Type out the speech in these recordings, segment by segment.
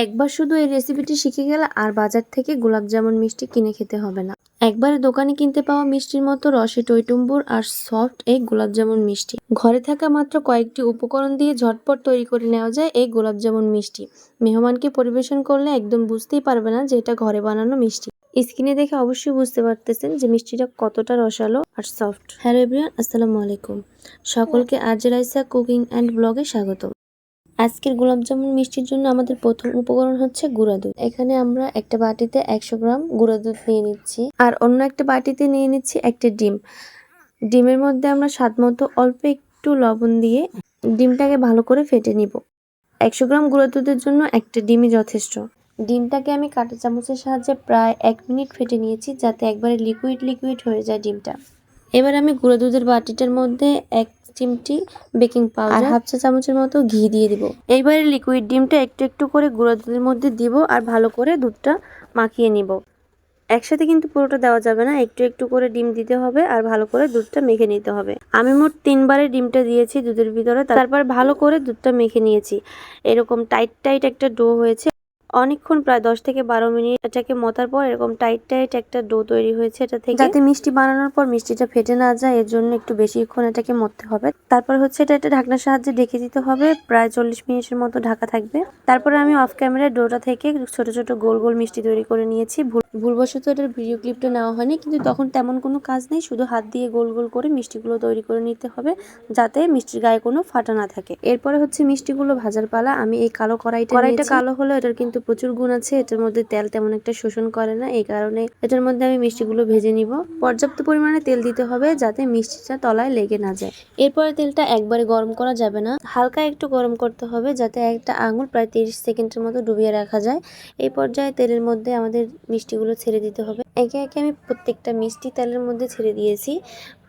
একবার শুধু এই রেসিপিটি শিখে গেলে আর বাজার থেকে গোলাপ জামুন মিষ্টি কিনে খেতে হবে না। একবারে দোকানে কিনতে পাওয়া মিষ্টির মতো রসে টইটুম্বুর আর সফট এই গোলাপ জামুন মিষ্টি। ঘরে থাকা মাত্র কয়েকটি উপকরণ দিয়ে ঝটপট তৈরি করে নেওয়া যায় এই গোলাপ জামুন মিষ্টি। মেহমানকে পরিবেশন করলে একদম বুঝতেই পারবে না যে এটা ঘরে বানানো মিষ্টি। স্ক্রিনে দেখে অবশ্যই বুঝতে পারতেছেন যে মিষ্টিটা কতটা রসালো আর সফট। হ্যালো এভরিওয়ান, আসসালামু আলাইকুম। সকলকে আরজে রাইসা কুকিং অ্যান্ড ব্লগে স্বাগত। আজকের গোলাপ জামুন মিষ্টির জন্য আমাদের প্রথম উপকরণ হচ্ছে গুঁড়া দুধ। এখানে আমরা একটা বাটিতে 100 গ্রাম গুঁড়া দুধ নিয়ে নিচ্ছি, আর অন্য একটা বাটিতে নিয়ে নিচ্ছি একটা ডিম। ডিমের মধ্যে আমরা স্বাদ মতো অল্প একটু লবণ দিয়ে ডিমটাকে ভালো করে ফেটে নিব। 100 গ্রাম গুঁড়া দুধের জন্য একটা ডিমই যথেষ্ট। ডিমটাকে আমি কাঁটা চামচের সাহায্যে প্রায় 1 মিনিট ফেটে নিয়েছি, যাতে একবারে লিকুইড হয়ে যায় ডিমটা। এবার আমি গুঁড়া দুধের বাটিটার মধ্যে 1 চিমটি বেকিং পাউডার আর হাফ চা চামচের মতো ঘি দিয়ে দিব। এইবারে লিকুইড ডিমটা একটু একটু করে গুঁড়া দুধের মধ্যে দিব আর ভালো করে দুধটা মাখিয়ে নিব। একসাথে কিন্তু পুরোটা দেওয়া যাবে না, একটু একটু করে ডিম দিতে হবে আর ভালো করে দুধটা মেখে নিতে হবে। আমি মোট 3 বারে ডিমটা দিয়েছি দুধের ভিতরে, তারপর ভালো করে দুধটা মেখে নিয়েছি। এরকম টাইট একটা ডো হয়েছে। অনেকক্ষণ প্রায় 10 থেকে 12 মিনিট এটাকে মতার পর এরকম টাইট একটা ডো তৈরি হয়েছে এটা থেকে। যাতে মিষ্টি বানানোর পর মিষ্টিটা ফেটে না যায়, এর জন্য একটু বেশিক্ষণ এটাকে মথতে হবে। তারপর হচ্ছে এটা একটা ঢাকনার সাহায্যে ঢেকে দিতে হবে, প্রায় 40 মিনিটের মতো ঢাকা থাকবে। তারপরে আমি অফ ক্যামেরায় ডোটা থেকে ছোট ছোট গোল গোল মিষ্টি তৈরি করে নিয়েছি। ভুলবশত এটার ভিডিও ক্লিপটা নেওয়া হয়নি, কিন্তু তখন তেমন কোনো কাজ নেই, শুধু হাত দিয়ে গোল গোল করে মিষ্টিগুলো তৈরি করে নিতে হবে, যাতে মিষ্টির গায়ে কোনো ফাটা না থাকে। এরপরে হচ্ছে মিষ্টিগুলো ভাজার পালা। আমি এই কালো কড়াইটা কালো হলো, এটার কিন্তু প্রচুর গুণ আছে। এটার মধ্যে তেল তেমন একটা শোষণ করে না, এই কারণে এটার মধ্যে আমি মিষ্টিগুলো ভেজে নিব। পর্যাপ্ত পরিমাণে তেল দিতে হবে, যাতে মিষ্টিটা তলায় লেগে না যায়। এরপরে তেলটা একবারে গরম করা যাবে না, হালকা একটু গরম করতে হবে, যাতে একটা আঙুল প্রায় 30 সেকেন্ডের মতো ডুবিয়ে রাখা যায়। এই পর্যায়ে তেলের মধ্যে আমাদের মিষ্টিগুলো ছেড়ে দিতে হবে। একে একে আমি প্রত্যেকটা মিষ্টি তেলের মধ্যে ছেড়ে দিয়েছি।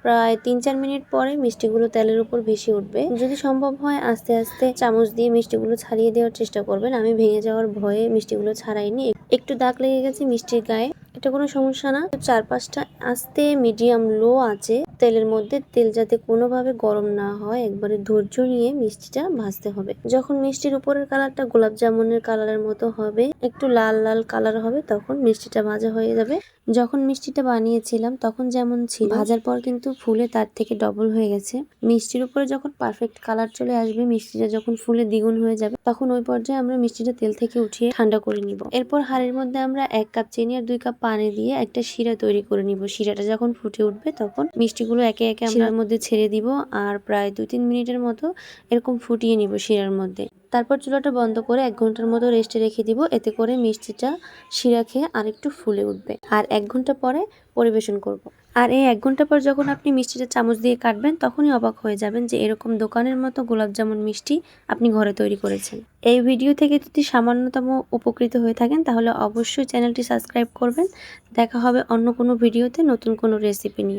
প্রায় 3-4 মিনিট পরে মিষ্টিগুলো তেলের উপর ভেসে উঠবে। যদি সম্ভব হয় আস্তে আস্তে চামচ দিয়ে মিষ্টিগুলো ছাড়িয়ে দেওয়ার চেষ্টা করবেন। আমি ভেঙে যাওয়ার ভয়ে মিষ্টিগুলো ছাড়াইনি। একটু দাগ লেগে গেছে মিষ্টির গায়ে, এটা কোনো সমস্যা না। 4-5টা আস্তে মিডিয়াম লো আছে তেলের মধ্যে, তেল যাতে কোনোভাবে গরম না হয়, একবারে ধৈর্য নিয়ে মিষ্টিটা ভাজতে হবে। যখন মিষ্টির উপরের কালারটা গোলাপ জামুনের কালারের মতো হবে, একটু লাল লাল কালার হবে, তখন মিষ্টিটা ভাজা হয়ে যাবে। যখন মিষ্টিটা বানিয়েছিলাম তখন যেমন ছিল, ভাজার পর কিন্তু ফুলে তার থেকে ডবল হয়ে গেছে। মিষ্টির উপরে যখন পারফেক্ট কালার চলে আসবে, মিষ্টিটা যখন ফুলে দ্বিগুণ হয়ে যাবে, তখন ওই পর্যায়ে আমরা মিষ্টিটা তেল থেকে উঠিয়ে ঠান্ডা করে নিব। এরপর হাঁড়ির মধ্যে আমরা 1 কাপ চিনি আর 2 কাপ পানি দিয়ে একটা শিরা তৈরি করে নিব। শিরাটা যখন ফুটে উঠবে, তখন মিষ্টিগুলো একে একে শিরার মধ্যে ছেড়ে দিব আর প্রায় 2-3 মিনিটের মতো এরকম ফুটিয়ে নিব শিরার মধ্যে। তারপর চুলাটা বন্ধ করে 1 ঘন্টার মতো রেস্টে রেখে দিব। এতে করে মিষ্টিটা শিরা খেয়ে আরেকটু ফুলে উঠবে, আর 1 ঘন্টা পরে পরিবেশন করব। আর এই 1 ঘন্টা পর যখন আপনি মিষ্টিটা চামচ দিয়ে কাটবেন, তখনই অবাক হয়ে যাবেন যে এরকম দোকানের মতো গোলাপ জামুন মিষ্টি আপনি ঘরে তৈরি করেছেন। এই ভিডিও থেকে যদি সামান্যতম উপকৃত হয়ে থাকেন, তাহলে অবশ্যই চ্যানেলটি সাবস্ক্রাইব করবেন। দেখা হবে অন্য কোনো ভিডিওতে নতুন কোনো রেসিপি নিয়ে।